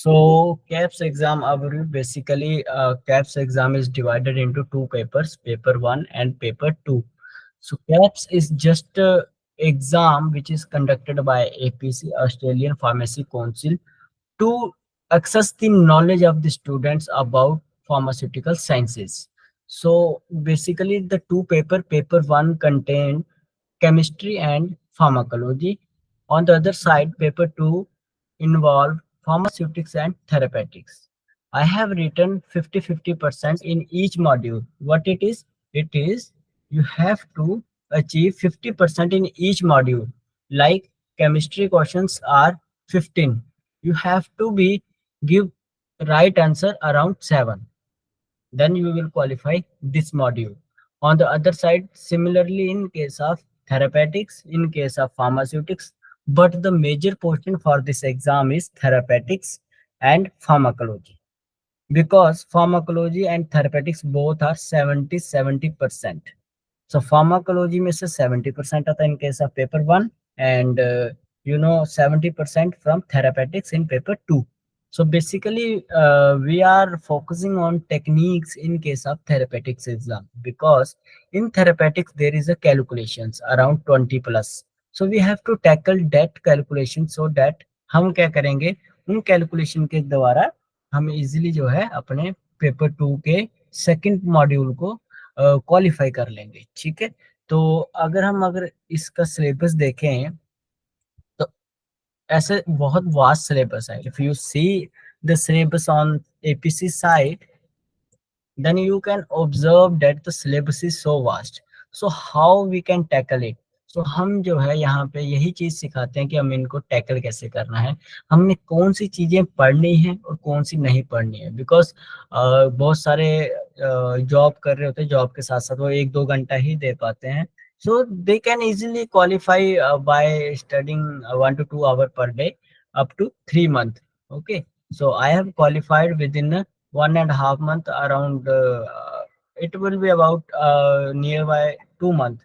So CAPS exam overview, basically CAPS exam is divided into two papers, paper 1 and paper 2. So CAPS is just a exam which is conducted by APC, Australian Pharmacy Council, to access the knowledge of the students about pharmaceutical sciences. So basically the two paper 1 contain chemistry and pharmacology. On the other side, paper 2 involve pharmaceutics and therapeutics. I have written 50-50% in each module. What it is? It is you have to achieve 50% in each module. Like chemistry questions are 15. You have to be give right answer around 7, then you will qualify this module. On the other side, similarly in case of therapeutics, in case of pharmaceutics, but the major portion for this exam is therapeutics and pharmacology, because pharmacology and therapeutics both are 70-70%. So pharmacology में से 70% आता है in case of paper 1, and 70% from therapeutics in paper 2. So basically we are focusing on techniques in case of therapeutics exam, because in therapeutics there is a calculations around 20 plus. So we have to tackle that calculation, so that हम क्या करेंगे, उन calculation के द्वारा हम easily जो है अपने पेपर 2 के सेकंड मॉड्यूल को क्वालिफाई कर लेंगे। ठीक है, तो अगर इसका सिलेबस देखें तो ऐसे बहुत वास्ट सिलेबस है। If you see the syllabus on APC site, then you can observe that the syllabus is so vast. So how we can tackle it? So हम जो है यहाँ पे यही चीज सिखाते हैं कि हम इनको टैकल कैसे करना है, हमने कौन सी चीजें पढ़नी है और कौन सी नहीं पढ़नी है। बिकॉज बहुत सारे जॉब कर रहे होते हैं, जॉब के साथ साथ वो 1-2 घंटा ही दे पाते हैं। So they can easily qualify by studying 1 to 2 hours per day up to 3 months. Okay, so I have qualified within 1.5 month, around it will be about nearby 2 months.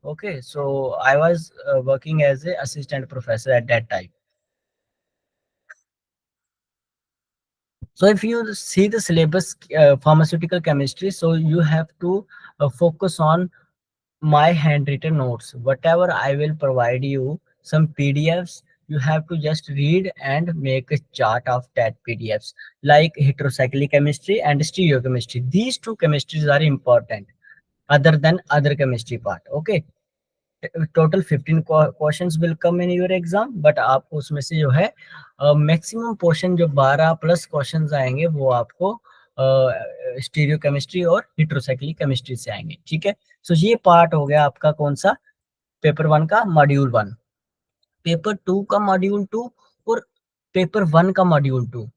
Okay, so I was working as a assistant professor at that time. So if you see the syllabus, pharmaceutical chemistry, so you have to focus on my handwritten notes. Whatever I will provide you, some PDFs, you have to just read and make a chart of that PDFs, like heterocyclic chemistry and stereochemistry. These two chemistries are important other than other chemistry part. Okay, total 15 questions will come in your exam, but आपको उसमें से जो है maximum portion जो 12 plus questions आएंगे वो आपको stereo chemistry और हिट्रोसाइक्लिक केमिस्ट्री से आएंगे। ठीक है, सो ये पार्ट हो गया आपका कौन सा, पेपर 1 का मॉड्यूल 1, पेपर 2 का मॉड्यूल 2 और पेपर 1 का module 2।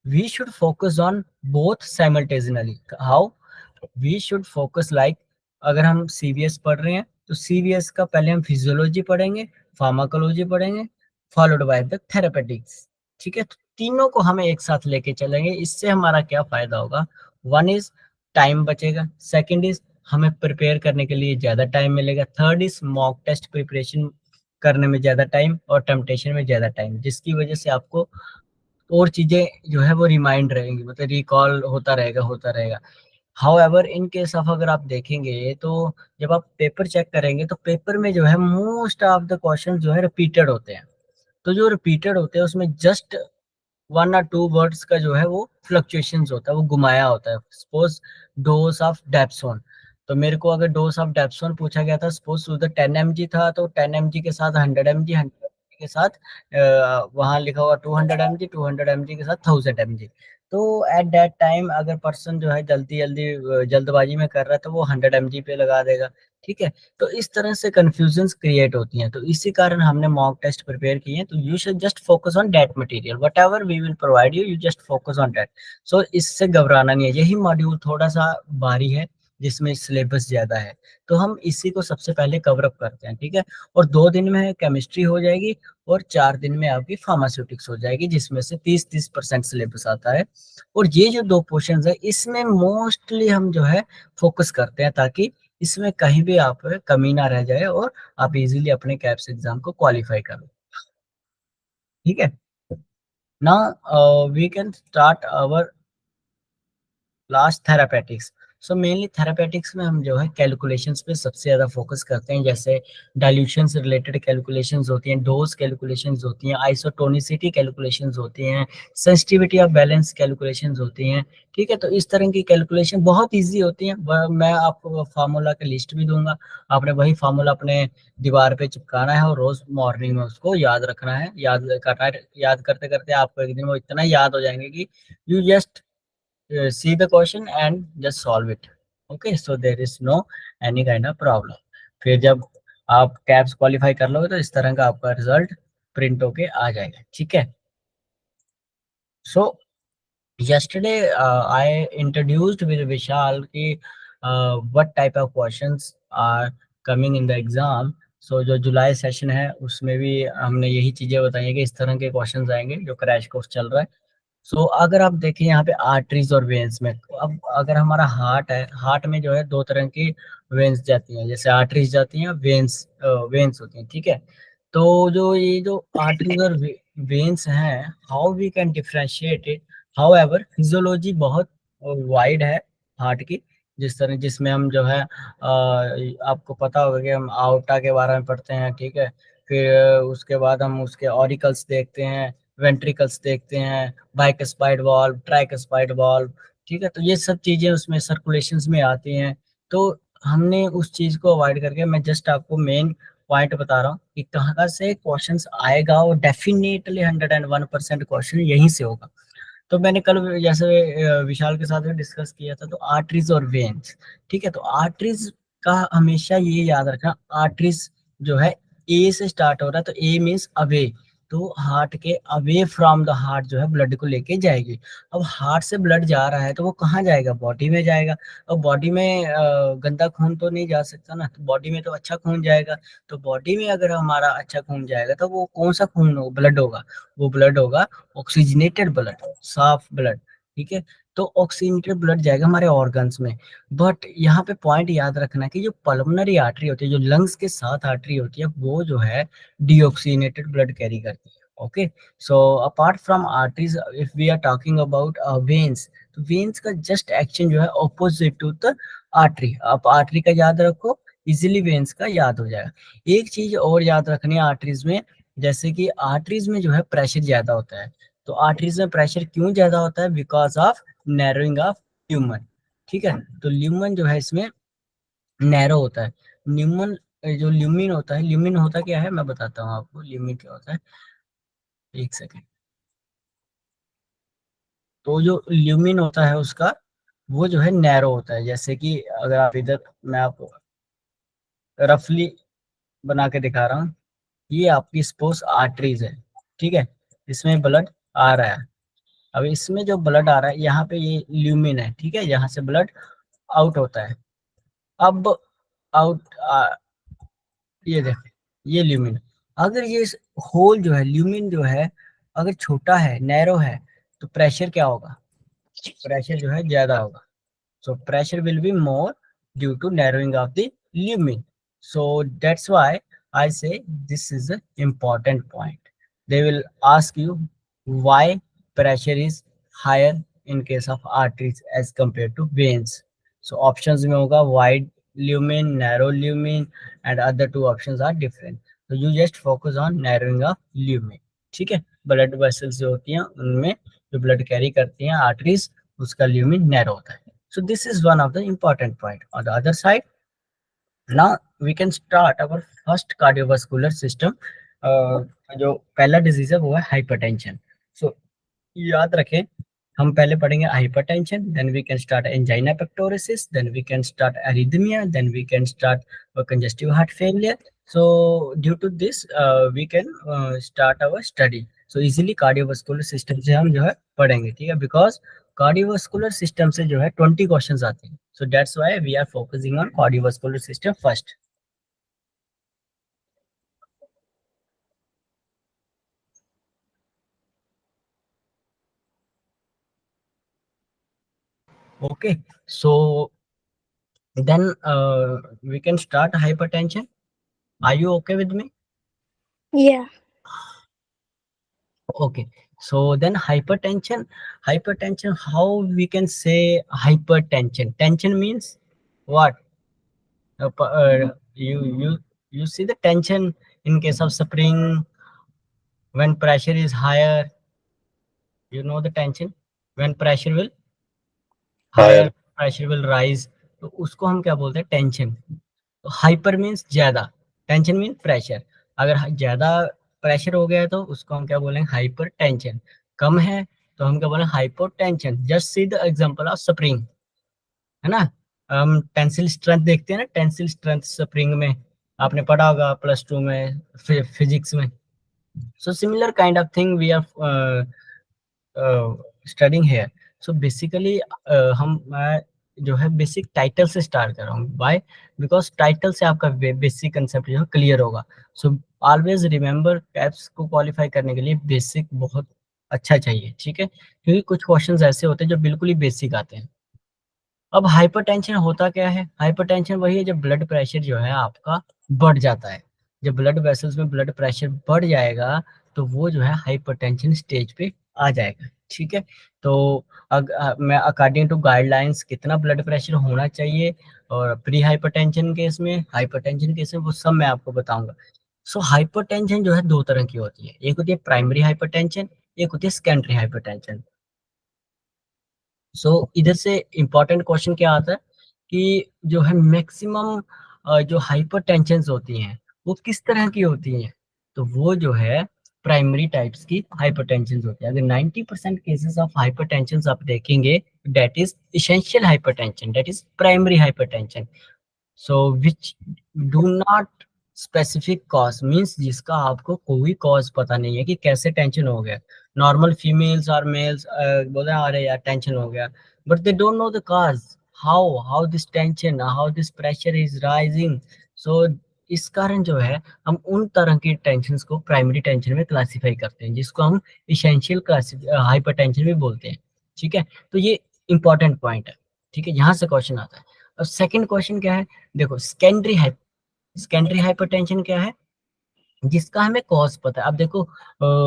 we should focus on both simultaneously. How? We should focus like, अगर हम सीवीएस पढ़ रहे हैं तो सीवीएस का पहले हम फिजियोलॉजी पढ़ेंगे, फार्माकोलॉजी पढ़ेंगे, फॉलोड बाय द थेरापेटिक्स। ठीक है, तो तीनों को हमें एक साथ लेके चलेंगे। इससे हमारा क्या फायदा होगा, वन इज टाइम बचेगा, सेकंड इज हमें प्रिपेयर करने के लिए ज्यादा टाइम मिलेगा, third is mock test preparation करने में ज्यादा टाइम और टेम्पटेशन में ज्यादा टाइम, जिसकी वजह से आपको और चीजें जो है वो रिमाइंड रहेंगी, मतलब रिकॉल होता रहेगा। हाउएवर इन केस ऑफ अगर आप देखेंगे तो जब आप पेपर चेक करेंगे तो पेपर में जो है मोस्ट ऑफ द क्वेश्चन जो है रिपीटेड होते हैं। तो जो रिपीटेड होते हैं उसमें जस्ट 1 or 2 वर्ड्स का जो है वो फ्लक्चुएशंस होता है, वो घुमाया होता है। सपोज डोज ऑफ डेप्सोन, तो मेरे को अगर डोज ऑफ डेप्सोन पूछा गया था, सपोज उधर 10 mg था तो 10 mg के साथ 100 mg, 100 mg के साथ वहां लिखा हुआ 200 mg, 200 mg के साथ 1000 mg। तो एट दैट टाइम अगर पर्सन जो है जल्दी जल्दी जल्दबाजी में कर रहा है तो वो 100 mg पे लगा देगा। ठीक है, तो इस तरह से कंफ्यूजन्स क्रिएट होती हैं, तो इसी कारण हमने मॉक टेस्ट प्रिपेयर किए हैं। तो you should just focus on that material, whatever we will provide you, you just focus on that. So इससे घबराना नहीं है। यही मॉड्यूल थोड़ा सा भारी है जिसमें सिलेबस ज्यादा है, तो हम इसी को सबसे पहले कवर अप करते हैं। ठीक है, और 2 दिन में केमिस्ट्री हो जाएगी और 4 दिन में आपकी फार्मास्यूटिक्स हो जाएगी, जिसमें से 30-30% सिलेबस आता है। और ये जो 2 पोर्शन है इसमें मोस्टली हम जो है फोकस करते हैं, ताकि इसमें कहीं भी आप कमी ना रह जाए और आप इजीली अपने कैप्स एग्जाम को क्वालिफाई करो। ठीक है, Now we can start our last therapeutics. So mainly therapeutics में हम जो है कैलकुलेशंस पे सबसे ज्यादा फोकस करते हैं, जैसे डाइल्यूशन से रिलेटेड कैलकुलेशंस होती हैं, डोज कैलकुलेशंस होती हैं, आइसोटोनिसिटी कैलकुलेशंस होती हैं, सेंसिटिविटी ऑफ बैलेंस कैलकुलेशंस होती हैं। ठीक है, तो इस तरह की कैलकुलेशन बहुत इजी होती हैं। मैं आपको फार्मूला की लिस्ट भी दूंगा, आपने वही फार्मूला अपने दीवार पे चिपकाना है और रोज मॉर्निंग में उसको याद रखना है। याद करते करते आपको एक दिन वो इतना याद हो जाएंगे कि you just see the question and just solve it. Okay, so there is no any kind of problem. फिर जब आप कैप्स क्वालिफाई कर लोगे तो इस तरह का आपका रिजल्ट प्रिंट होके आ जाएगा। ठीक है, सो yesterday I introduced with Vishal ki what type of questions are coming in the exam. So जो जुलाई सेशन है उसमें भी हमने यही चीजें बताई है कि इस तरह के क्वेश्चंस आएंगे जो क्रैश कोर्स चल रहा है। सो अगर आप देखें यहाँ पे आर्टरीज और वेन्स में, तो अब अगर हमारा हार्ट है, हार्ट में जो है दो तरह की वेन्स जाती हैं, जैसे आर्टरीज जाती हैं, वेन्स वेन्स होती हैं। ठीक है, तो जो ये जो आर्टरीज और वेन्स हैं, how we can differentiate it. However physiology बहुत वाइड है हार्ट की, जिसमें हम जो है आपको पता होगा कि हम आउटा के बारे में पढ़ते हैं। ठीक है, फिर उसके बाद हम उसके ऑरिकल्स देखते हैं, वेंट्रिकल्स देखते हैं, बाइकस्पाइड वाल्व, ट्राइकस्पाइड वाल्व। ठीक है, तो ये सब चीजें उसमें सर्कुलेशंस में आती हैं। तो हमने उस चीज को अवॉइड करके मैं जस्ट आपको मेन पॉइंट बता रहा हूँ कि कहाँ से क्वेश्चंस आएगा, और डेफिनेटली 101% क्वेश्चन यहीं से होगा। तो मैंने कल जैसे विशाल के साथ भी डिस्कस किया था, तो आर्टरीज और वेन्स। ठीक है, तो आर्टरीज का हमेशा ये याद रखना, आर्टरीज जो है ए से स्टार्ट हो रहा है, तो ए मीन्स अवे, तो हार्ट के अवे फ्रॉम द हार्ट जो है ब्लड को लेके जाएगी। अब हार्ट से ब्लड जा रहा है तो वो कहाँ जाएगा, बॉडी में जाएगा। अब बॉडी में गंदा खून तो नहीं जा सकता ना, तो बॉडी में तो अच्छा खून जाएगा। तो बॉडी में अगर हमारा अच्छा खून जाएगा तो वो कौन सा खून हो, ब्लड होगा, वो ब्लड होगा ऑक्सीजनेटेड ब्लड, साफ ब्लड। ठीक है, तो ऑक्सीजनेटेड ब्लड जाएगा हमारे ऑर्गन्स में। बट यहाँ पे पॉइंट याद रखना कि जो पल्मोनरी आर्टरी होती है, जो लंग्स के साथ आर्टरी होती है, वो जो है डीऑक्सीनेटेड ब्लड कैरी करती है। Okay, so apart from arteries, if we are talking about veins, तो वेन्स का जस्ट एक्शन जो है ऑपोजिट टू द आर्टरी। आप आर्टरी का याद रखो, इजिली वेन्स का याद हो जाएगा। एक चीज और याद रखनी है आर्टरीज में, जैसे कि आर्टरीज में जो है प्रेशर ज्यादा होता है। तो आर्टरीज में प्रेशर क्यों ज्यादा होता है, because of narrowing of lumen. ठीक है, तो ल्यूमन जो है इसमें नैरो होता है। ल्यूमन जो ल्यूमिन होता है, ल्यूमिन होता क्या है मैं बताता हूँ आपको, ल्यूमिन क्या होता है, एक सेकेंड। तो जो ल्यूमिन होता है उसका, वो जो है नैरो होता है। जैसे कि अगर आप इधर, मैं आपको रफली बना के दिखा रहा हूँ, ये आपकी स्पोज आर्टरीज है। ठीक है, इसमें ब्लड आ रहा है। अब इसमें जो ब्लड आ रहा है यहाँ पे, ये ल्यूमिन है। ठीक है, यहाँ से ब्लड आउट होता है। अब आउट ये देख, ये ल्यूमिन, अगर ये होल जो है, ल्यूमिन जो है अगर छोटा है, नैरो है, तो प्रेशर क्या होगा, प्रेशर जो है ज्यादा होगा। So pressure will be more due to narrowing of the lumen. So that's why I say this is an important point. They will ask you why pressure is higher in case of arteries as compared to veins. So options में होगा wide lumen, narrow lumen, and other two options are different. So you just focus on narrowing of lumen. ठीक है, blood vessels जो होती हैं उनमें जो blood carry करती हैं आर्टरीज, उसका ल्यूमिन नैरो होता है। So this is one of the important point. On the other side, now we can start our first cardiovascular system. जो पहला डिजीज है वो है हाइपरटेंशन। सो याद रखें, हम पहले पढ़ेंगे hypertension, then we can start angina pectoris, then we can start arrhythmia, then we can start congestive heart failure. So due to this we can start our study. So easily cardiovascular system से हम जो है पढ़ेंगे। ठीक है, because cardiovascular system से जो है 20 क्वेश्चंस आते हैं। So that's why we are focusing on cardiovascular system first. Okay, so then we can start hypertension. Are you okay with me? Yeah. Okay. So then hypertension, how we can say hypertension? Tension means what? You see the tension in case of spring when pressure is higher. You know the tension when pressure will higher, Higher. pressure will rise. तो उसको हम क्या बोलते हैं? Tension. तो hyper means ज्यादा, tension means pressure. अगर ज्यादा प्रेशर हो गया है तो उसको हम क्या बोलेंगे? Hyper tension. कम है तो हम क्या बोलेंगे? Hypotension. Just see the example of spring, है ना? हम टेंसिल स्ट्रेंथ देखते हैं ना, टेंसिल स्ट्रेंथ स्प्रिंग में आपने पढ़ा होगा +2 में फिजिक्स में. So similar kind of thing we are studying here. So basically हम मैं जो है बेसिक टाइटल से स्टार्ट कर रहा हूँ. वाई? बिकॉज टाइटल से आपका बेसिक कंसेप्ट जो है क्लियर होगा. सो ऑलवेज रिमेंबर, कैप्स को क्वालिफाई करने के लिए बेसिक बहुत अच्छा चाहिए, ठीक है? क्योंकि कुछ क्वेश्चंस ऐसे होते हैं जो बिल्कुल ही बेसिक आते हैं. अब हाइपरटेंशन होता क्या है? हाइपरटेंशन वही है जब ब्लड प्रेशर जो है आपका बढ़ जाता है. जब ब्लड वेसल्स में ब्लड प्रेशर बढ़ जाएगा तो वो जो है हाइपरटेंशन स्टेज पे आ जाएगा, ठीक है? तो मैं अकॉर्डिंग टू गाइडलाइंस कितना ब्लड प्रेशर होना चाहिए और प्री हाइपरटेंशन केस में, हाइपरटेंशन केस में, वो सब मैं आपको बताऊंगा. सो हाइपरटेंशन जो है दो तरह की होती है. एक होती है प्राइमरी हाइपरटेंशन, एक होती है सेकेंडरी हाइपरटेंशन. सो इधर से इंपॉर्टेंट क्वेश्चन क्या आता है कि जो है मैक्सिमम जो हाइपरटेंशन होती हैं वो किस तरह की होती हैं? तो वो जो है प्राइमरी टाइप्स की हाइपरटेंशन होती है. अगर 90% केसेस ऑफ हाइपरटेंशन आप देखेंगे, that is essential hypertension, that is primary hypertension. So which do not specific cause, means जिसका आपको कोई कॉज पता नहीं है कि कैसे टेंशन हो गया. नॉर्मल फीमेल्स और मेल्स बोल रहे हैं अरे यार टेंशन हो गया, but they don't know the cause. How this tension, how this pressure is rising. So इस कारण जो है हम उन तरह की टेंशन को प्राइमरी टेंशन में क्लासीफाई करते हैं, जिसको हम इसेंशियल हाइपरटेंशन भी बोलते हैं, ठीक है? तो ये इंपॉर्टेंट पॉइंट है, ठीक है? यहाँ से क्वेश्चन आता है. अब सेकंड क्वेश्चन क्या है? देखो सेकेंडरी हाइपरटेंशन क्या है? जिसका हमें कॉज पता है. अब देखो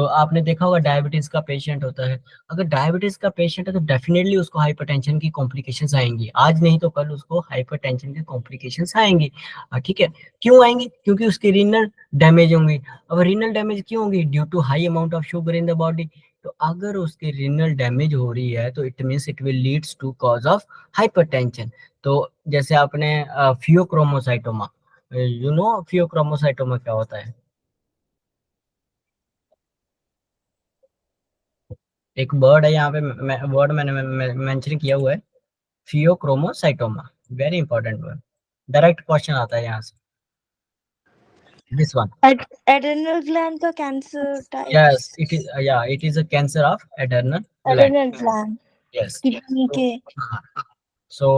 आपने देखा होगा डायबिटीज का पेशेंट होता है. अगर डायबिटीज का पेशेंट है तो डेफिनेटली उसको हाइपरटेंशन की कॉम्प्लिकेशंस आएंगी, आज नहीं तो कल उसको हाइपरटेंशन की कॉम्प्लिकेशंस आएंगी. ठीक है? क्यों आएंगी? क्योंकि उसकी रीनल डैमेज होंगी. अब रीनल डैमेज क्यों होंगी? Due to high amount of sugar in the body. तो अगर उसकी रीनल डैमेज हो रही है तो it means it will leads to cause of hypertension. तो जैसे आपने फियोक्रोमोसाइटोमा, यू नो फियोक्रोमोसाइटोमा क्या होता है? एक वर्ड है यहाँ पे, वर्ड मैंने मेंशन किया हुआ है, pheochromocytoma. Very important word. Direct question आता है यहाँ से. This one. एड्रेनल ग्लैंड का cancer yes types. It is, या it is a cancer of adrenal gland. Adrenal gland yes. Kidney के. सो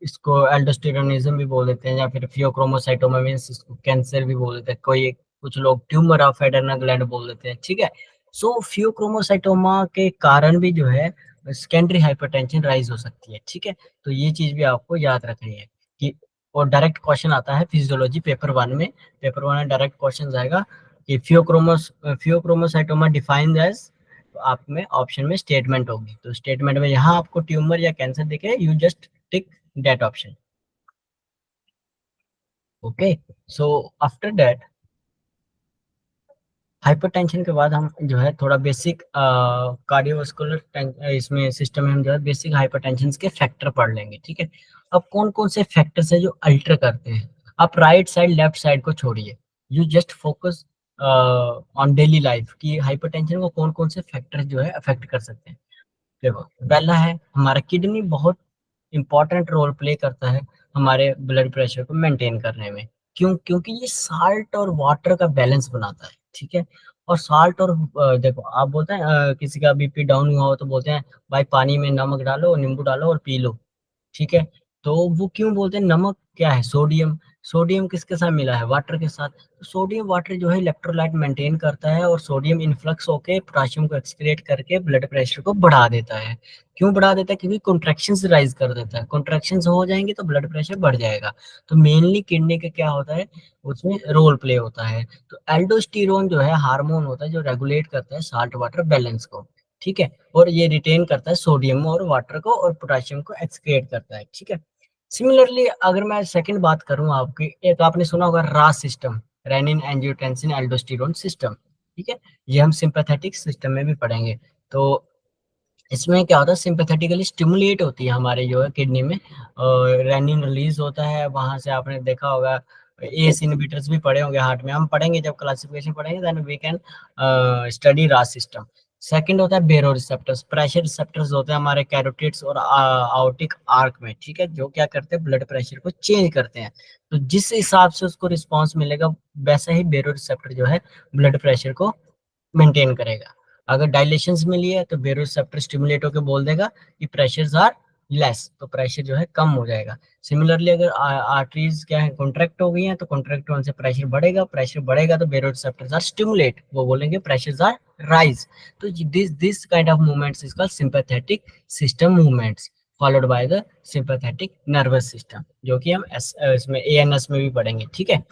इसको एल्डोस्टेरोनिज्म भी बोल देते हैं, या फिर फियोक्रोमोसाइटोमा मींस इसको कैंसर भी बोल देते हैं. कोई कुछ लोग ट्यूमर ऑफ एडर्नल ग्लैंड बोल देते हैं, ठीक है? सो फियोक्रोमोसाइटोमा के कारण भी जो है सेकेंडरी हाइपरटेंशन राइज हो सकती है, ठीक है? तो ये चीज भी आपको याद रखनी है कि, और डायरेक्ट क्वेश्चन आता है फिजियोलॉजी पेपर 1 में. पेपर 1 में डायरेक्ट क्वेश्चन आएगा कि फियोक्रोमोसाइटोमा डिफाइंड एज, तो आप में ऑप्शन में स्टेटमेंट होगी, तो स्टेटमेंट में यहाँ आपको ट्यूमर या कैंसर दिखे, you just tick that option. Okay. So after that hypertension के बाद हम जो है थोड़ा बेसिक कार्डियोवास्कुलर इसमें सिस्टम में हम जो है बेसिक हाइपरटेंशन के फैक्टर पढ़ लेंगे, ठीक है? अब कौन कौन से फैक्टर्स है जो अल्टर करते हैं? आप राइट साइड लेफ्ट साइड को छोड़िए, you just focus on daily life की हाइपरटेंशन को कौन कौन से फैक्टर जो है अफेक्ट कर सकते हैं. देखो, पहला है हमारा किडनी बहुत इंपॉर्टेंट रोल प्ले करता है हमारे ब्लड प्रेशर को मेंटेन करने में. क्यों? क्योंकि ये साल्ट और वाटर का बैलेंस बनाता है, ठीक है? और साल्ट और देखो आप बोलते हैं किसी का बीपी डाउन हुआ हो तो बोलते हैं भाई पानी में नमक डालो, नींबू डालो और पी लो, ठीक है? तो वो क्यों बोलते हैं? नमक क्या है? सोडियम. सोडियम किसके साथ मिला है? वाटर के साथ. तो सोडियम वाटर जो है इलेक्ट्रोलाइट मेंटेन करता है और सोडियम इन्फ्लक्स होके पोटेशियम को एक्सक्रीट करके ब्लड प्रेशर को बढ़ा देता है. क्यों बढ़ा देता है? क्योंकि कॉन्ट्रैक्शंस राइज कर देता है. कॉन्ट्रैक्शंस हो जाएंगे तो ब्लड प्रेशर बढ़ जाएगा. तो मेनली किडनी का क्या होता है, उसमें रोल प्ले होता है. तो एल्डोस्टेरोन जो है हार्मोन होता है जो रेगुलेट करता है साल्ट वाटर बैलेंस को. ठीक है, और ये रिटेन करता है सोडियम और वाटर को और पोटेशियम को एक्सक्रीट करता है, ठीक है। सिमिलरली अगर मैं सेकंड बात करूं आपकी, एक आपने सुना होगा रास system, renin angiotensin aldosterone system, ठीक है, ये हम सिंपैथेटिक सिस्टम में भी पढ़ेंगे। तो इसमें क्या होता है, सिंपैथेटिकली स्टिमुलेट होती है हमारे जो है किडनी में, रेनिन रिलीज होता है वहां से, आपने देखा होगा। एस इनहिबिटर्स भी पढ़े होंगे हार्ट में, हम पढ़ेंगे जब क्लासिफिकेशन पढ़ेंगे, देन वी कैन स्टडी रास सिस्टम। सेकंड होता है बेरो रिसेप्टर्स, प्रेशर रिसेप्टर्स होते हैं हमारे कैरोटिड्स और आउटिक आर्क में, ठीक है, जो क्या करते हैं ब्लड प्रेशर को चेंज करते हैं। तो जिस हिसाब से उसको रिस्पॉन्स मिलेगा, वैसा ही बेरो रिसेप्टर जो है ब्लड प्रेशर को मेंटेन करेगा। अगर डायलेशंस में लिया है तो बेरोसेप्टर स्टिमुलेट होकर बोल देगा कि प्रेशर्स आर लेस, तो प्रेशर जो है कम हो जाएगा। सिमिलरली अगर आर्टरीज क्या है कॉन्ट्रैक्ट हो गई हैं, तो कॉन्ट्रैक्ट होने से प्रेशर बढ़ेगा, प्रेशर बढ़ेगा तो बेरोसेप्टर्स आर स्टिमुलेट, वो बोलेंगे प्रेशर्स आर राइज। तो this kind of movements is called sympathetic system movements followed by the sympathetic nervous system, जो कि हम इसमें एएनएस में भी पढ़ेंगे, ठीक है।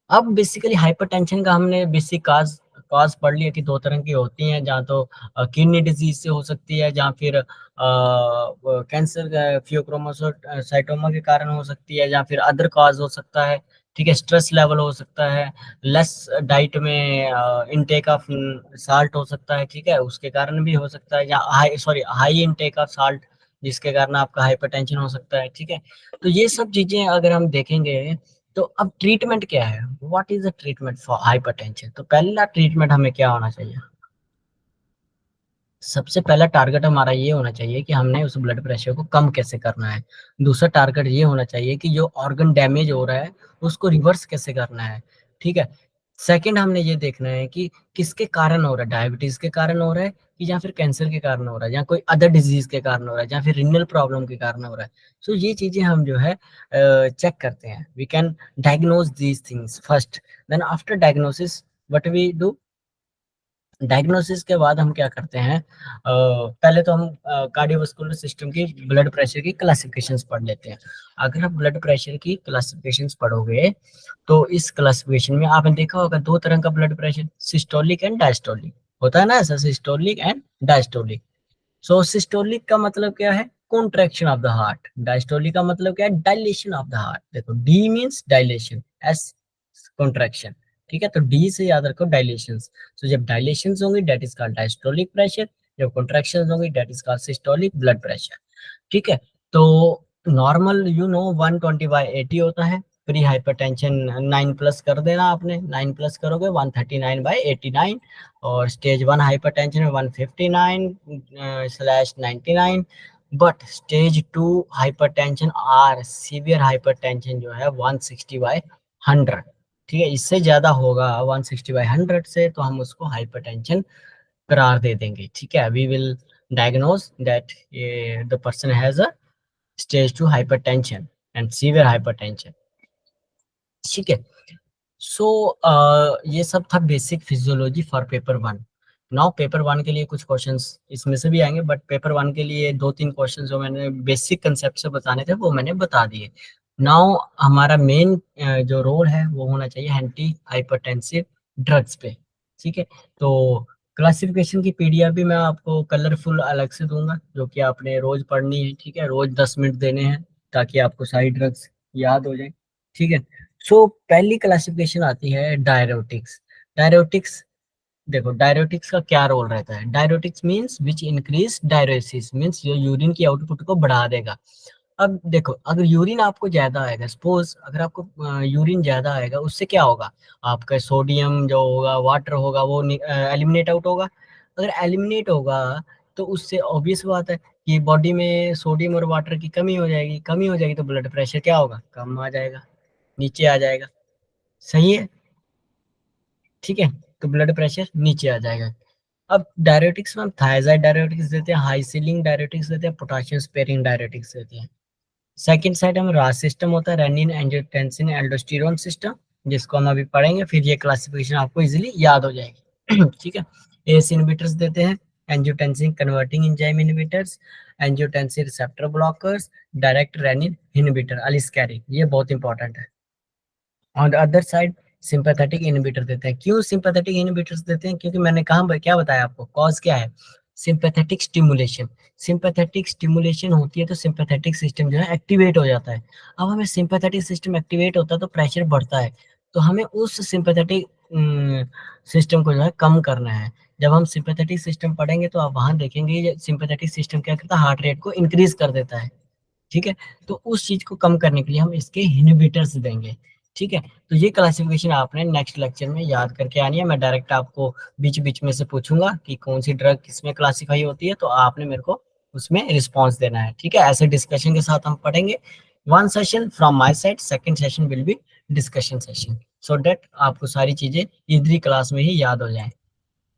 अब बेसिकली हाइपरटेंशन का हमने बेसिक काज कॉज पढ़ लिया कि दो तरह की होती हैं, जहाँ तो किडनी डिजीज से हो सकती है, जहाँ फिर कैंसर फियोक्रोमोसाइटोमा के कारण हो सकती है, या फिर अदर कॉज हो सकता है, ठीक है, स्ट्रेस लेवल हो सकता है, लेस डाइट में इनटेक ऑफ साल्ट हो सकता है, ठीक है, उसके कारण भी हो सकता है, या हाई इनटेक ऑफ साल्ट जिसके कारण आपका हाइपरटेंशन हो सकता है, ठीक है। तो ये सब चीजें अगर हम देखेंगे, तो अब ट्रीटमेंट क्या है, what is the treatment for hypertension. तो पहला ट्रीटमेंट हमें क्या होना चाहिए, सबसे पहला टारगेट हमारा ये होना चाहिए कि हमने उस ब्लड प्रेशर को कम कैसे करना है। दूसरा टारगेट ये होना चाहिए कि जो ऑर्गन डैमेज हो रहा है उसको रिवर्स कैसे करना है, ठीक है। सेकंड हमने ये देखना है कि किसके कारण हो रहा है, डायबिटीज के कारण हो रहा है कि या फिर कैंसर के कारण हो रहा है, या कोई अदर डिजीज के कारण हो रहा है, या फिर रिनल प्रॉब्लम के कारण हो रहा है। सो ये चीजें हम जो है चेक करते हैं, we can diagnose these things first, then after diagnosis what we do. Diagnosis के बाद हम क्या करते हैं, पहले तो हम कार्डियोवास्कुलर सिस्टम की ब्लड प्रेशर की क्लासिफिकेशंस पढ़ लेते हैं। अगर आप ब्लड प्रेशर की क्लासिफिकेशंस पढ़ोगे, तो इस क्लासिफिकेशन में आपने देखा होगा दो तरह का blood pressure, systolic and diastolic होता है ना, ऐसा systolic and diastolic. So systolic का मतलब क्या है, contraction of the heart, diastolic का मतलब क्या है, डायलेशन ऑफ द हार्ट। देखो D means dilation, S contraction, ठीक है, तो डी से याद रखो डायलेशंस। तो जब डायलेशंस होंगे that is called diastolic pressure, जब कॉन्ट्रैक्शंस होंगे that is called systolic blood pressure, ठीक है। तो नॉर्मल 120/80 होता है, प्री हाइपरटेंशन 9 प्लस कर देना, आपने 9 प्लस करोगे 139/89, और स्टेज 1 हाइपरटेंशन में 159/99, but stage 2 hypertension or severe hypertension जो है 160/100, ठीक है, इससे ज्यादा होगा 160/100 से तो हम उसको हाइपरटेंशन करार दे देंगे, ठीक है। We will diagnose that the person has a stage 2 hypertension and severe hypertension, ठीक है। सो ये सब था basic physiology for paper one. Now paper one के लिए कुछ क्वेश्चंस इसमें से भी आएंगे, बट पेपर वन के लिए दो तीन क्वेश्चंस जो मैंने बेसिक कंसेप्ट से बताने थे वो मैंने बता दिए। नाउ हमारा मेन जो रोल है वो होना चाहिए एंटी हाइपरटेंसिव ड्रग्स पे, ठीक है। तो क्लासिफिकेशन की पीडीएफ भी मैं आपको कलरफुल अलग से दूंगा, जो कि आपने रोज पढ़नी है, ठीक है, रोज 10 मिनट देने हैं ताकि आपको सारी ड्रग्स याद हो जाए, ठीक है। सो पहली क्लासिफिकेशन आती है डायरेटिक्स। डायरेटिक्स, देखो डायरेटिक्स का क्या रोल रहता है, diuretics means which increase diuresis, means जो यूरिन की आउटपुट को बढ़ा देगा। अब देखो अगर यूरिन आपको ज्यादा आएगा, सपोज अगर आपको यूरिन ज्यादा आएगा, उससे क्या होगा, आपका सोडियम जो होगा वाटर होगा वो एलिमिनेट आउट होगा। अगर एलिमिनेट होगा तो उससे ऑब्वियस बात है कि बॉडी में सोडियम और वाटर की कमी हो जाएगी, कमी हो जाएगी तो ब्लड प्रेशर क्या होगा, कम आ जाएगा, नीचे आ जाएगा, सही है, ठीक है, तो ब्लड प्रेशर नीचे आ जाएगा। अब डायरेटिक्स में हम थायजाइड डायरेटिक्स देते हैं, हाई सीलिंग डायरेटिक्स देते हैं, पोटेशियम स्पेयरिंग डायरेटिक्स देते हैं। सेकंड साइड में रास सिस्टम होता है, रेनिन एंजियोटेंसिन एल्डोस्टेरोन सिस्टम, जिसको हम अभी पढ़ेंगे, फिर ये क्लासिफिकेशन आपको इजीली याद हो जाएगी ठीक है। एस इनहिबिटर्स देते हैं, angiotensin converting enzyme inhibitors, angiotensin receptor blockers, direct renin inhibitor aliskiren, ये बहुत इंपॉर्टेंट है। On the other side sympathetic inhibitor देते हैं। क्यों सिंपैथेटिक इनहिबिटर्स देते हैं? क्योंकि मैंने कहा क्या बताया आपको, कॉज क्या है? Sympathetic stimulation. सिंपैथेटिक स्टिमुलेशन होती है तो सिंपैथेटिक सिस्टम जो है एक्टिवेट हो जाता है। अब हमें सिंपैथेटिक सिस्टम एक्टिवेट होता है तो प्रेशर बढ़ता है, तो हमें उस सिंपैथेटिक सिस्टम को जो है कम करना है। जब हम सिंपैथेटिक सिस्टम पढ़ेंगे तो आप वहां देखेंगे ये सिंपैथेटिक सिस्टम क्या करता है, हार्ट रेट को इंक्रीज कर देता है। ठीक है, तो उस चीज को कम करने के लिए हम इसके इनहिबिटर्स देंगे। ठीक है, तो ये क्लासिफिकेशन आपने नेक्स्ट लेक्चर में याद करके आनी है। मैं डायरेक्ट आपको बीच बीच में से पूछूंगा कि कौन सी ड्रग किसमें क्लासिफाई होती है, तो आपने मेरे को उसमें रिस्पॉन्स देना है। ठीक है, ऐसे डिस्कशन के साथ हम पढ़ेंगे। One session from my side, second session will be discussion session, so that आपको सारी चीजें इधरी क्लास में ही याद हो जाए।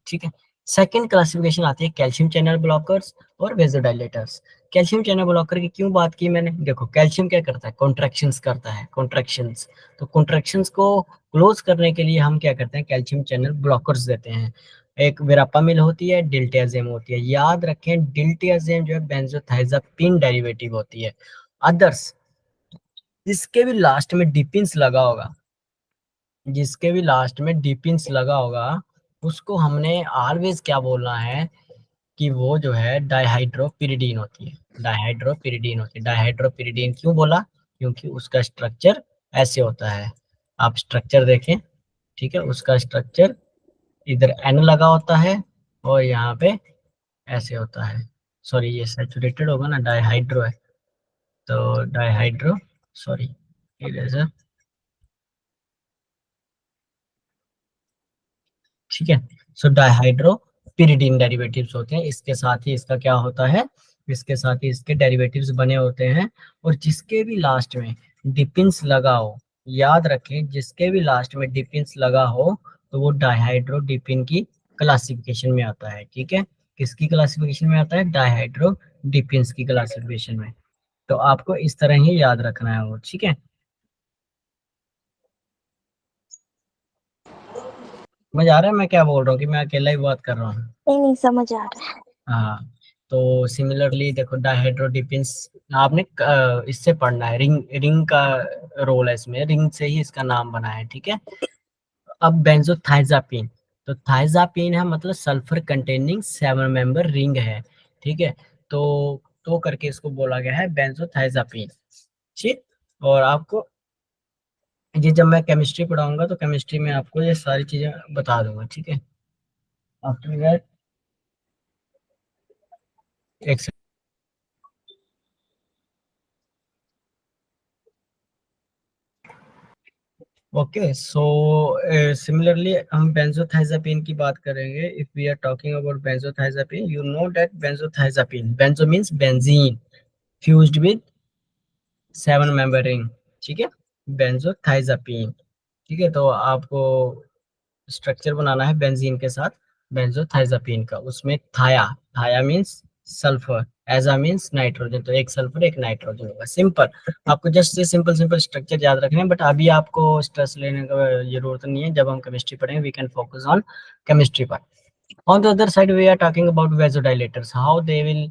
ठीक है, सेकंड क्लासिफिकेशन आती है कैल्शियम चैनल ब्लॉकर्स और वेजोडाइलेटर्स। कैल्शियम चैनल ब्लॉकर की क्यों बात की मैंने? देखो, कैल्शियम क्या करता है, कॉन्ट्रैक्शंस करता है, कॉन्ट्रैक्शंस। तो कॉन्ट्रैक्शंस को क्लोज करने के लिए हम क्या करते हैं, कैल्शियम चैनल ब्लॉकर्स देते हैं। एक वेरापामिल होती है, डिल्टियाजेम होती है। याद रखें, डिल्टियाजेम जो है बेंजोथाइजापीन डेरिवेटिव होती है। अदर्स, जिसके भी लास्ट में डिपिन्स लगा होगा, जिसके भी लास्ट में डिपिन्स लगा होगा, उसको हमने ऑलवेज क्या बोलना है कि वो जो है डाइहाइड्रोपिरिडीन होती है। डाइहाइड्रोपिरिडीन होती है। डाइहाइड्रोपिरिडीन क्यों बोला? क्योंकि उसका स्ट्रक्चर ऐसे होता है। आप स्ट्रक्चर देखें, ठीक है, उसका स्ट्रक्चर इधर एन लगा होता है और यहाँ पे ऐसे होता है। सॉरी, ये सैचुरेटेड होगा ना, डाइहाइड्रो है तो डाइहाइड्रो, सॉरी, इरेजर। ठीक है, सो डाइहाइड्रो पिरिडीन डेरिवेटिव्स होते हैं। इसके साथ ही इसका क्या होता है, इसके साथ ही इसके डेरिवेटिव्स बने होते हैं। और जिसके भी लास्ट में डिपिन्स लगा हो, याद रखें, जिसके भी लास्ट में डिपिन्स लगा हो तो वो डाइहाइड्रो डिपिन की क्लासिफिकेशन में आता है। ठीक है, किसकी क्लासिफिकेशन में आता है? डाइहाइड्रो डिपिन्स की क्लासिफिकेशन में। तो आपको इस तरह ही याद रखना है वो। ठीक है, समझ आ रहा है मैं क्या बोल रहा हूँ कि मैं अकेला ही बात कर रहा हूँ? नहीं नहीं, समझ आ रहा है। हाँ, तो सिमिलरली देखो, डाइहाइड्रोडिपिन्स आपने इससे पढ़ना है, रिंग रिंग का रोल है इसमें, रिंग से ही इसका नाम बना है। ठीक है, अब बेंजोथाइजापीन, तो थाइजापीन है मतलब सल्फर कंटेनिंग 7 मेंबर रिंग है। ठीक है, तो करके इसको बोला गया है बेंजोथाइजापीन। ठीक, और आपको ये जब मैं केमिस्ट्री पढ़ाऊंगा तो केमिस्ट्री में आपको ये सारी चीजें बता दूंगा। ठीक है, आफ्टर दैट एक ओके, सो सिमिलरली हम बेंजोथाइजापीन की बात करेंगे। If we are talking about benzothiazepine, you know that benzothiazepine, benzo means benzene fused with 7 member ring. ठीक है, बेंजोथाइजापीन। ठीक है, तो आपको स्ट्रक्चर बनाना है बेंजीन के साथ बेंजोथाइजापीन का। उसमें थाया, थाया मींस सल्फर, एजा मींस नाइट्रोजन, तो एक सल्फर एक नाइट्रोजन होगा। सिंपल, आपको just say simple simple structure याद रखने हैं, बट अभी आपको स्ट्रेस लेने का जरूरत नहीं है। जब हम केमिस्ट्री पढ़ेंगे we can focus on chemistry part. On the other side, we are talking about vasodilators, how they will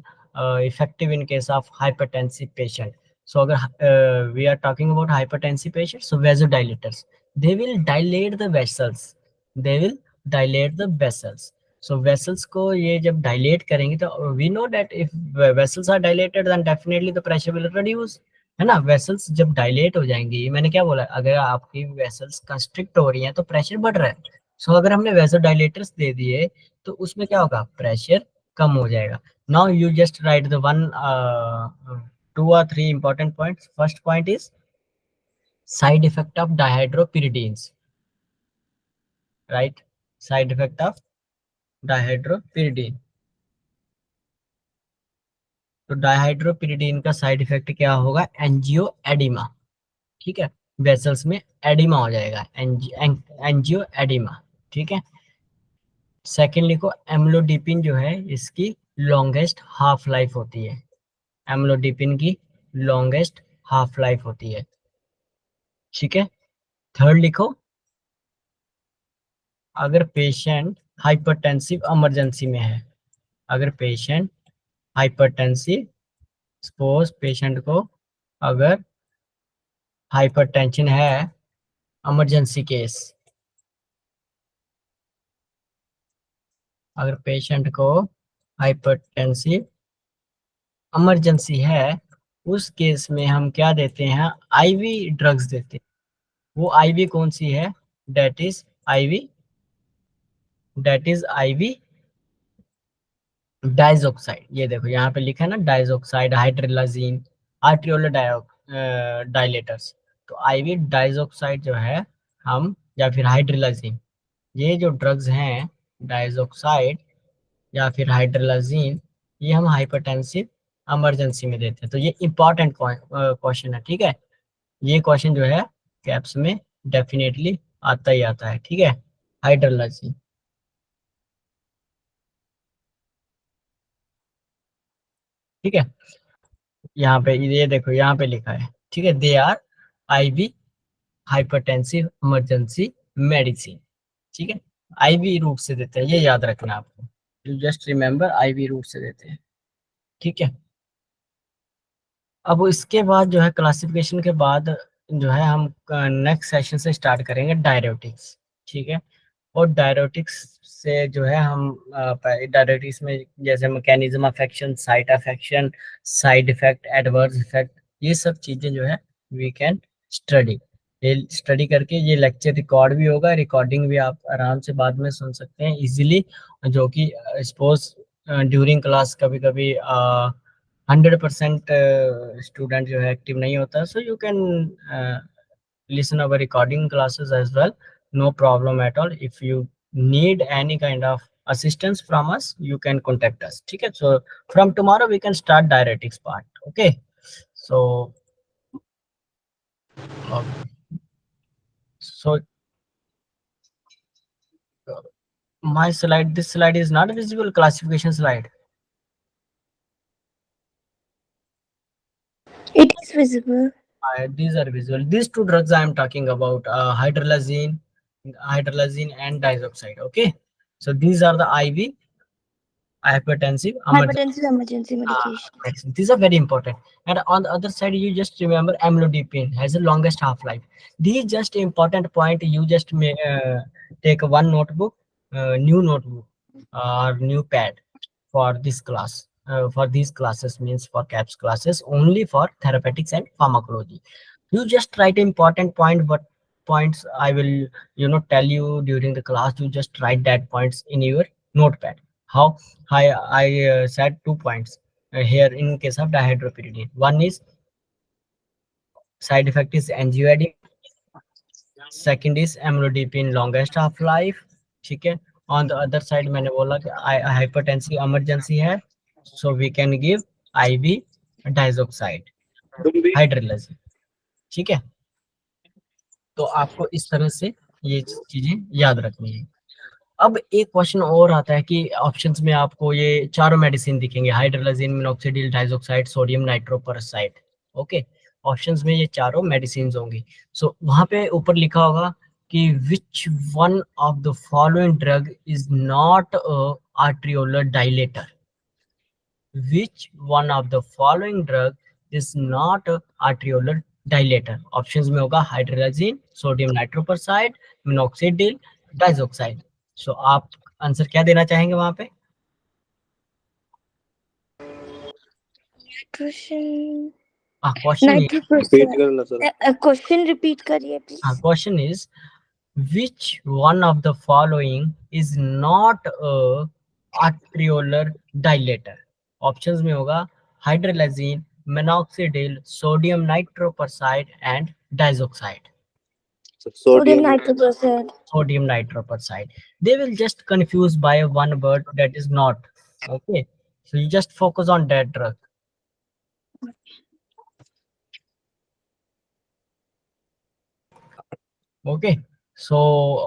effective in case of hypertensive patient. So, अगर we are talking about hypertensive patients, so vasodilators, they will dilate the vessels. They will dilate the vessels. So vessels को ये जब dilate करेंगे तो we know that if vessels are dilated, then definitely the pressure will reduce. है ना, vessels जब dilate हो जाएंगी, मैंने क्या बोला, अगर आपकी वेसल्स कंस्ट्रिक्ट हो रही हैं तो प्रेशर बढ़ रहा है। सो अगर हमने वेसोडाइलेटर्स दे दिए तो उसमें क्या होगा, प्रेशर कम हो जाएगा। Now you just write the one 2 or 3 important points. First point is side effect of dihydropyridines, right, side effect of dihydropyridine. तो डाइहाइड्रोपिरिडीन का साइड इफेक्ट क्या होगा, एंजियो एडिमा। ठीक है, वेसल्स में एडिमा हो जाएगा, एंजियो एडिमा। ठीक है, सेकेंडली को एम्लोडिपिन जो है इसकी लॉन्गेस्ट हाफ लाइफ होती है। एम्लोडिपिन की लॉन्गेस्ट हाफ लाइफ होती है। ठीक है, थर्ड लिखो, अगर पेशेंट हाइपरटेंसिव इमरजेंसी में है, अगर पेशेंट हाइपरटेंसिव, सपोज पेशेंट को अगर हाइपरटेंशन है, इमरजेंसी केस, अगर पेशेंट को हाइपरटेंसिव इमरजेंसी है, उस केस में हम क्या देते हैं, आईवी ड्रग्स देते हैं। वो आईवी कौन सी है, दैट इज आईवी, आईवी डाइजोक्साइड। ये देखो यहाँ पे लिखा है ना, डाइजोक्साइड, हाइड्रोलाजीन, आर्ट्रियोल डायलेटर्स। तो आईवी डाइजोक्साइड जो है हम, या फिर हाइड्रोलाजीन, ये जो ड्रग्स हैं, डाइजोक्साइड या फिर हाइड्रोलाजीन, ये हम हाइपरटेंसिव इमरजेंसी में देते हैं। तो ये इंपॉर्टेंट क्वेश्चन है, ठीक है। ये क्वेश्चन जो है कैप्स में डेफिनेटली आता ही आता है, ठीक है। हाइड्रोलाजीन, ठीक है। यहाँ पे ये देखो, यहाँ पे लिखा है, ठीक है, they are IV hypertensive emergency medicine, ठीक है। आईवी रूट से देते हैं, ये याद रखना आपको, you just remember IV route से देते हैं, ठीक है। अब इसके बाद जो है, क्लासिफिकेशन के बाद जो है, हम नेक्स्ट सेशन से स्टार्ट करेंगे डायरेटिक्स, ठीक है। और डायरेटिक्स से जो है हम डायरेटिक्स में जैसे mechanism of action, site of action, side effect, adverse effect, ये सब चीजें जो है वी कैन स्टडी। ये स्टडी करके ये लेक्चर रिकॉर्ड भी होगा, रिकॉर्डिंग भी आप आराम से बाद में सुन सकते हैं इजीली, जो कि सपोज ड्यूरिंग क्लास कभी कभी 100% स्टूडेंट जो है एक्टिव नहीं होता, so you can listen our recording classes as well, no problem at all. If you need any kind of assistance from us, you can contact us, ठीक है। So from tomorrow we can start diuretics part, okay। So okay. So my slide, this slide is not visible, classification slide. It is visible. These are visual, these two drugs I am talking about, hydralazine and diazoxide, okay। So these are the IV hypertensive emergency. Hypertensive emergency medication. Medicine. These are very important. And on the other side, you just remember amlodipine has the longest half-life. These just important point. You just may take one notebook, new notebook or new pad for this class. For these classes means for CAPS classes only for therapeutics and pharmacology. You just write important point. What points I will tell you during the class. You just write that points in your notepad. How I said 2 points here in case of dihydropyridine. One is side effect is angioedema. Second is amlodipine longest half life, ठीक है। On the other side मैंने बोला कि hypertensive emergency है, so we can give IV diazoxide, hydralazine, ठीक है। तो आपको इस तरह से ये चीजें याद रखनी है। अब एक क्वेश्चन और आता है कि ऑप्शंस में आपको ये चारों मेडिसिन दिखेंगे, hydralazine, minoxidil, diazoxide, sodium nitroprusside, okay. Options में ये चारों मेडिसिन होंगी। सो वहां पे ऊपर लिखा होगा कि which one of the following drug is not a arteriolar dilator, which one of the following drug is not a arteriolar dilator? Options में होगा हाइड्रोलाजीन, सोडियम नाइट्रोपरसाइड, मिनॉक्सिडिल, डाइजोक्साइड। सो आप आंसर क्या देना चाहेंगे वहां पे? Nutrition. क्वेश्चन Question repeat करिए please. Question is which one of the following is not a arteriolar dilator? Options में होगा hydralazine, minoxidil, sodium nitroprusside and diazoxide. Sodium nitroproside. Sodium nitroperoxide. They will just confuse by one word that is not, okay, so you just focus on that drug, okay. So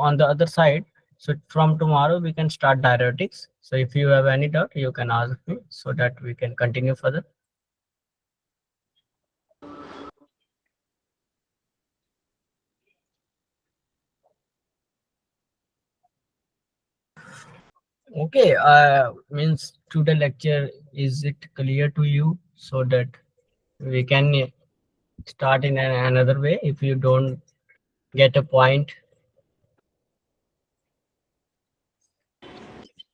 on the other side, so from tomorrow we can start diuretics. So if you have any doubt, you can ask me so that we can continue further. Okay, means today lecture, is it clear to you, so that we can start in another way if you don't get a point?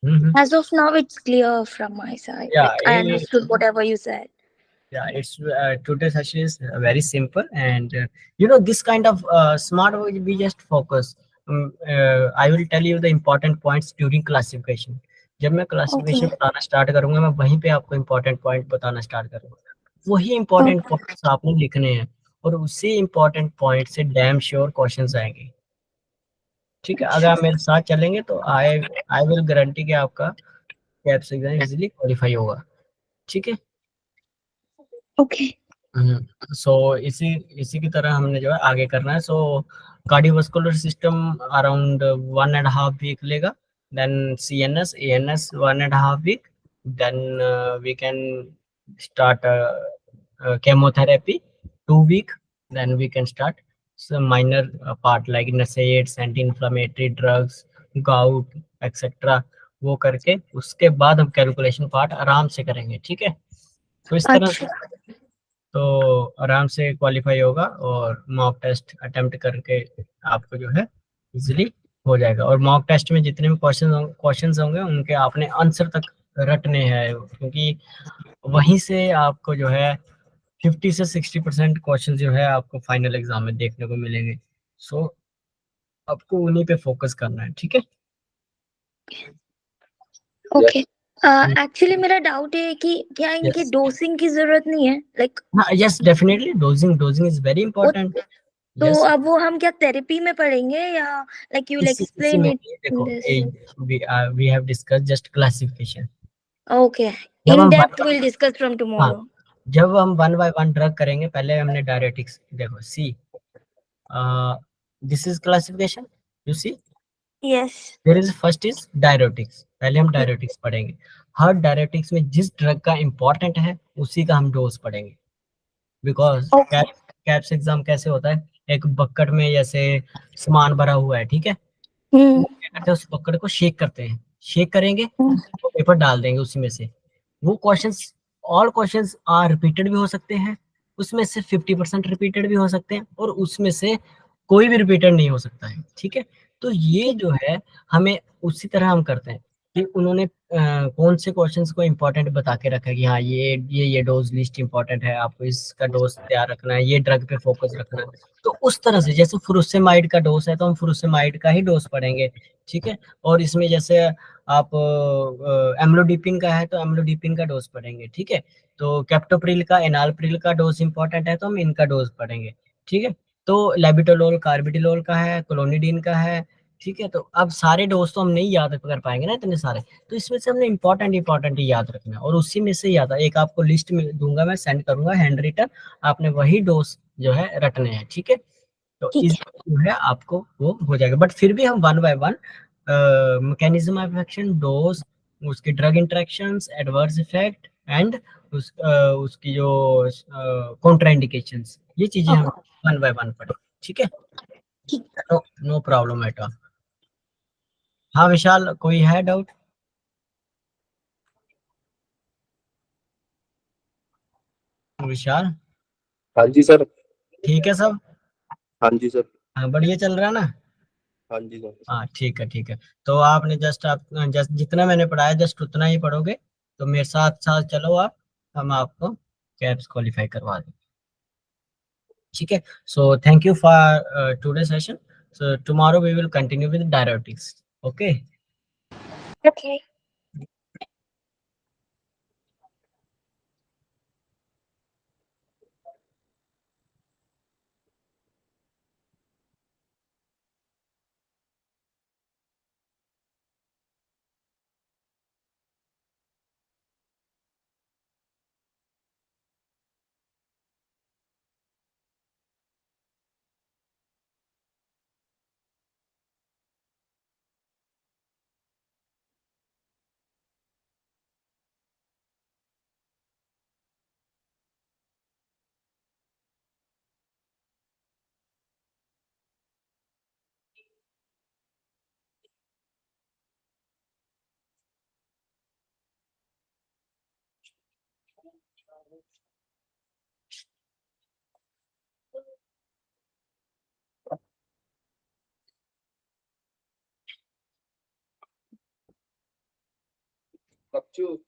Mm-hmm. As of now, it's clear from my side. Yeah, Like I understood whatever you said. yeah, it's today's session is very simple, and this kind of smart way we just focus. I will tell you the important points during classification. जब मैं classification Okay. बताना start करूंगा, मैं वहीं पे आपको important point बताना start करूंगा। वही इम्पोर्टेंट Okay. पॉइंट्स आपने लिखने हैं, और उसी इम्पोर्टेंट पॉइंट से डैम श्योर क्वेश्चंस आएंगे। ठीक है, अगर अच्छा. आप मेरे साथ चलेंगे तो आई आई विल गारंटी कि आपका कैप्स एग्जाम इजीली क्वालिफाई होगा। ठीक है। Okay. सो इसी इसी की तरह हमने जो है आगे करना है। So cardiovascular system around 1.5 week लेगा, then CNS ANS 1.5 week, then we can start chemotherapy 2 week, then we can start some minor part like NSAIDs, anti-inflammatory drugs, gout, etc. वो करके उसके बाद हम कैलकुलेशन पार्ट आराम से करेंगे। ठीक है, तो इस तरह से अच्छा. तो आराम से क्वालिफाई होगा, और मॉक टेस्ट अटेम्प्ट करके आपको जो है इजीली हो जाएगा। और मॉक टेस्ट में जितने भी क्वेश्चंस होंगे उनके आपने आंसर तक रटने हैं, क्योंकि वहीं से आपको जो है 50 से 60% क्वेश्चन जो है आपको फाइनल एग्जाम में देखने को मिलेंगे। सो आपको उन्हीं पे फोकस करना है। ठीक है। ओके. एक्चुअली मेरा डाउट है कि क्या इनके यस, डोसिंग की जरूरत नहीं है, लाइक हाँ, yes, definitely dosing dosing is very वो, इंपॉर्टेंट। तो यस, अब वो हम क्या थेरेपी में पढ़ेंगे या लाइक यू विल इसी एक्सप्लेन में इट इन देखो, this? We have discuss just classification. Okay. जब इन हम डेप्थ विल डिस्कस फ्रॉम हाँ, टुमारो. जब हम वन बाय वन ड्रग करेंगे, पहले हमने डायरेटिक्स देखो, see this is classification, you see yes. There is first is diuretics. पहले हम डायरेटिक्स पढ़ेंगे। हर डायरेटिक्स में जिस ड्रग का इंपॉर्टेंट है उसी का हम डोज पढ़ेंगे। Because okay. कैप्स एग्जाम कैसे होता है, एक बकेट में जैसे सामान भरा हुआ है, ठीक है, वो हम्म. क्या करते हैं, उस बकेट को शेक करते हैं, शेक करेंगे तो पेपर डाल देंगे उसी में से। वो questions, all questions are repeated भी हो सकते हैं, उसमें से 50% रिपीटेड भी हो सकते हैं, और उसमें से कोई भी रिपीटेड नहीं हो सकता है। ठीक है, तो ये जो है हमें उसी तरह हम करते हैं कि उन्होंने कौन से क्वेश्चंस को इंपॉर्टेंट बता के रखा है कि हाँ ये डोज लिस्ट इंपॉर्टेंट है, आपको इसका डोज तैयार रखना है, ये ड्रग पे फोकस रखना है। तो उस तरह से जैसे फुरुसेमाइड का डोज है तो हम फुरुसेमाइड का ही डोज पढ़ेंगे। ठीक है, और इसमें जैसे आप एम्लोडिपिन का है तो एम्लोडिपिन का डोज पढ़ेंगे। ठीक है, तो कैप्टोप्रिल का, एनालप्रिल का डोज इंपॉर्टेंट है तो हम इनका डोज पढ़ेंगे। ठीक है, तो लेबिटोलोल कार्बिडिलोल का है, क्लोनिडीन का है। ठीक है, तो अब सारे डोज तो हम नहीं याद कर पाएंगे ना इतने सारे, तो इसमें से हमने इंपॉर्टेंट इंपॉर्टेंट ही याद रखना है, और उसी में से याद है, एक आपको लिस्ट में दूंगा, मैं सेंड करूंगा हैंड रिटन, आपने वही डोज जो है रटने हैं। ठीक है, तो ठीक इस है. जो है आपको वो हो जाएगा, बट फिर भी हम one by one mechanism of action, dose, उसकी drug interactions, adverse effect, and उसकी जो कॉन्ट्राइंडिकेशंस, ये चीजें हम ओके. वन बाय वन पढ़े। ठीक है, ठीक. No no problem at all. हाँ विशाल, कोई है डाउट? विशाल, हाँ जी सर। ठीक है सब? हाँ जी सर। हाँ, बढ़िया चल रहा है ना? हाँ जी सर। हाँ, ठीक है, ठीक है। तो आपने जस्ट जितना मैंने पढ़ाया जस्ट उतना ही पढ़ोगे, तो मेरे साथ साथ चलो आप, हम आपको कैप्स क्वालिफाई करवा देंगे। ठीक है, so thank you for today session. So tomorrow we will continue with diuretics. Okay. Okay. चुप